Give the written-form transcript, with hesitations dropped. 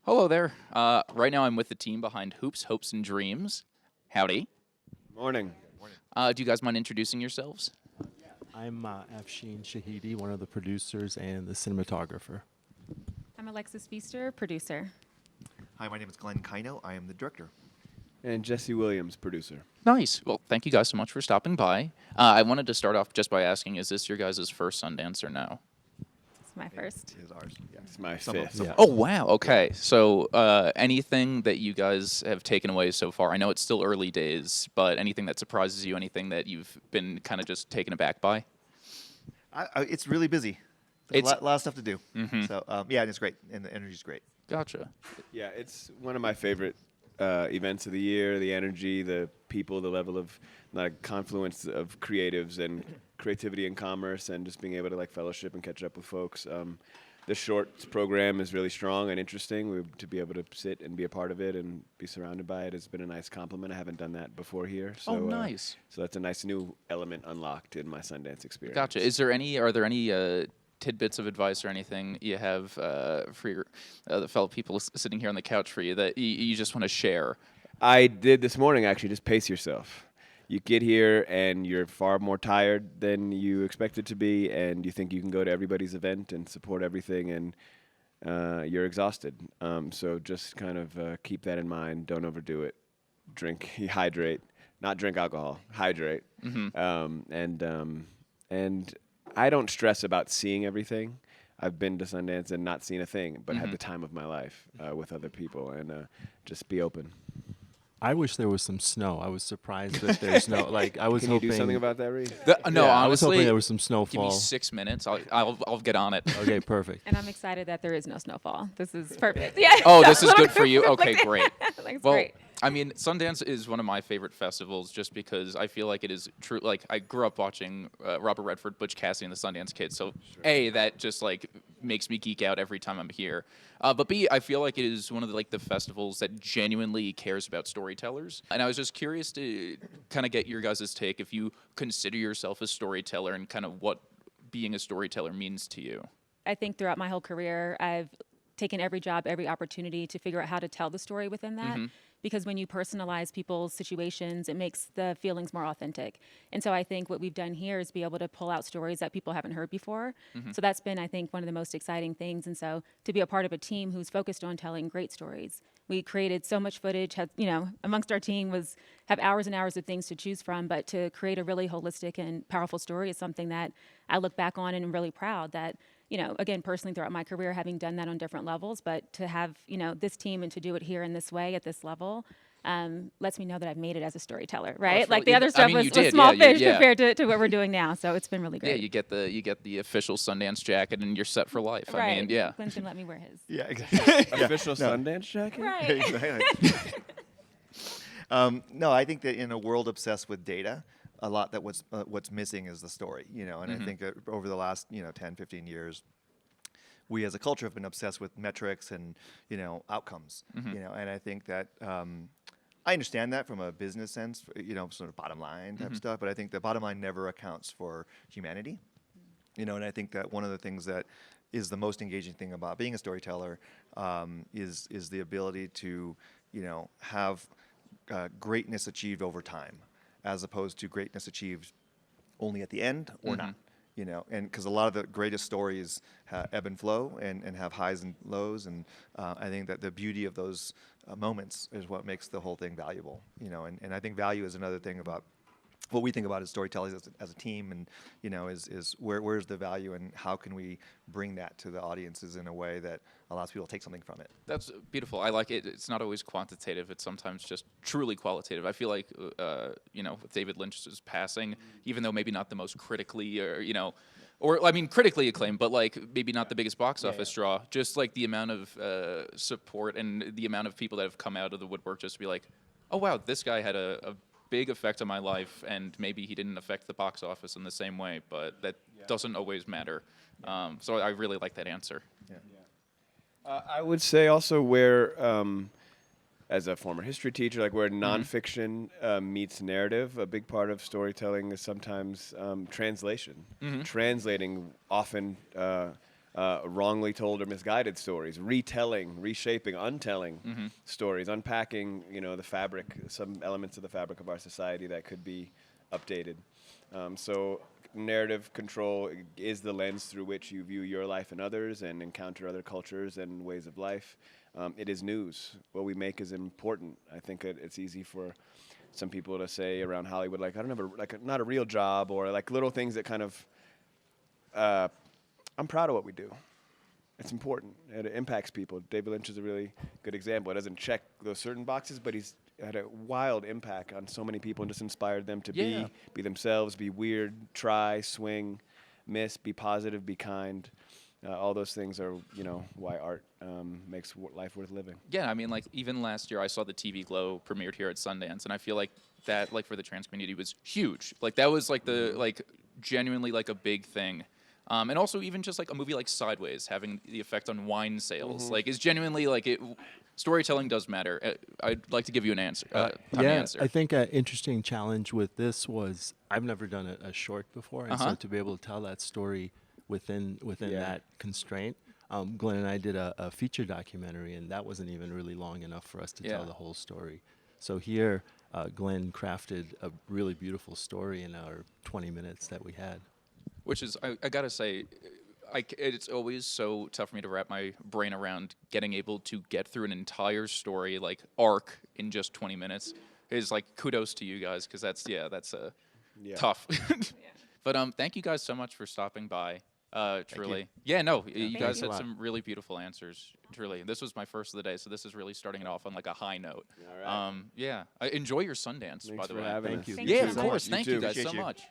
Hello there. Right now I'm with the team behind Hoops, Hopes, and Dreams. Howdy. Morning. Do you guys mind introducing yourselves? I'm Afshin Shahidi, one of the producers and the cinematographer. I'm Alexis Feaster, producer. Hi, my name is Glenn Kino. I am the director. And Jesse Williams, producer. Nice. Well, thank you guys so much for stopping by. I wanted to start off just by asking, is this your guys' first Sundance or no? It's my first. It is ours. Yeah. It's my Some of- fifth. some- Yeah. Oh, wow. Okay. So anything that you guys have taken away so far? I know it's still early days, but anything that surprises you, anything that you've been kind of just taken aback by? It's really busy. There's It's- a lot of stuff to do. So, yeah, and it's great. And the energy's great. Gotcha. Yeah, it's one of my favorite events of the year. The energy, the people, the level of confluence of creatives and creativity and commerce, and just being able to fellowship and catch up with folks. The shorts program is really strong and interesting. To be able to sit and be a part of it and be surrounded by it has been a nice compliment. I haven't done that before here. So, Oh, nice. So that's a nice new element unlocked in my Sundance experience. Gotcha. Are there any tidbits of advice or anything you have for your the fellow people sitting here on the couch for you that you just want to share? I did this morning, actually. Just pace yourself. You get here and you're far more tired than you expected to be, and you think you can go to everybody's event and support everything, and you're exhausted. So just kind of keep that in mind. Don't overdo it. Hydrate. Not drink alcohol. Hydrate. And I don't stress about seeing everything. I've been to Sundance and not seen a thing, but had the time of my life with other people, and just be open. I wish there was some snow. I was surprised that there's no, I was Can you hoping. do something about that, Reed? No, Yeah, I was honestly, hoping there was some give snowfall. me 6 minutes. I'll get on it. Okay, perfect. And I'm excited that there is no snowfall. This is perfect. Yeah. Oh, so- this is good for you. Okay, great. It's Well, great. I mean, Sundance is one of my favorite festivals just because I feel like it is true. Like, I grew up watching Robert Redford, Butch Cassidy, and the Sundance Kid. So, A, that just, makes me geek out every time I'm here. But B, I feel like it is one of the festivals that genuinely cares about storytellers. And I was just curious to kind of get your guys' take if you consider yourself a storyteller and kind of what being a storyteller means to you. I think throughout my whole career, I've taken every job, every opportunity to figure out how to tell the story within that. Because when you personalize people's situations, it makes the feelings more authentic. And so I think what we've done here is be able to pull out stories that people haven't heard before. So that's been, I think, one of the most exciting things. And so to be a part of a team who's focused on telling great stories. We created so much footage, amongst our team have hours and hours of things to choose from, but to create a really holistic and powerful story is something that I look back on and I'm really proud that, again, personally throughout my career, having done that on different levels, but to have, this team and to do it here in this way at this level, lets me know that I've made it as a storyteller, right? really- The other I stuff mean, was you did, small yeah, fish compared to what we're doing now. So it's been really Yeah, great. you get the official Sundance jacket and you're set for life. Right. I mean, yeah. Quinn's gonna let me wear his. Yeah, exactly. Official Sundance jacket? Right. Exactly. No, I think that in a world obsessed with data, a lot that what's missing is the story, and I think that over the last 10, 15 years, we as a culture have been obsessed with metrics and outcomes, and I think that I understand that from a business sense, sort of bottom line type stuff, but I think the bottom line never accounts for humanity, and I think that one of the things that is the most engaging thing about being a storyteller is the ability to have greatness achieved over time, as opposed to greatness achieved only at the end or not. And because a lot of the greatest stories ebb and flow and have highs and lows, and I think that the beauty of those moments is what makes the whole thing valuable. And I think value is another thing about what we think about as storytellers as a team, and is where's the value and how can we bring that to the audiences in a way that allows people to take something from it. That's beautiful. I like it. It's not always quantitative. It's sometimes just truly qualitative. I feel like, with David Lynch's passing, even though maybe not the most critically critically acclaimed, but maybe not the biggest box office draw, just the amount of support and the amount of people that have come out of the woodwork just to be like, oh wow, this guy had a big effect on my life, and maybe he didn't affect the box office in the same way, but that doesn't always matter. So I really like that answer. I would say also where, as a former history teacher, where nonfiction meets narrative, a big part of storytelling is sometimes translation. Translating often a wrongly told or misguided stories, retelling, reshaping, untelling stories, unpacking, the fabric, some elements of the fabric of our society that could be updated. So narrative control is the lens through which you view your life and others and encounter other cultures and ways of life. It is news. What we make is important. I think it's easy for some people to say around Hollywood, like, I don't have not a real job, or like little things that kind of, I'm proud of what we do. It's important. And it impacts people. David Lynch is a really good example. It doesn't check those certain boxes, but he's had a wild impact on so many people and just inspired them to be themselves, be weird, try, swing, miss, be positive, be kind. All those things are, why art makes life worth living. Yeah, I mean, like, even last year I saw the TV Glow premiered here at Sundance, and I feel like that, like, for the trans community was huge. Like, that was, like, genuinely, like, a big thing. And also even just, like, a movie like Sideways having the effect on wine sales, like, is genuinely, like, storytelling does matter. I'd like to give you an answer. Time to answer. I think an interesting challenge with this was I've never done a short before, and so to be able to tell that story within that constraint. Glenn and I did a feature documentary, and that wasn't even really long enough for us to tell the whole story. So here, Glenn crafted a really beautiful story in our 20 minutes that we had. Which is, I gotta say, it's always so tough for me to wrap my brain around getting able to get through an entire story, like, arc in just 20 minutes. Is like, kudos to you guys, because that's tough. But thank you guys so much for stopping by. Truly. Yeah, no, you guys had some really beautiful answers. Truly. This was my first of the day, so this is really starting it off on, like, a high note. All right. Enjoy your Sundance, by the way. Thank you. Yeah, Thank of you so course. much. Thank You you too. guys so Appreciate you. much.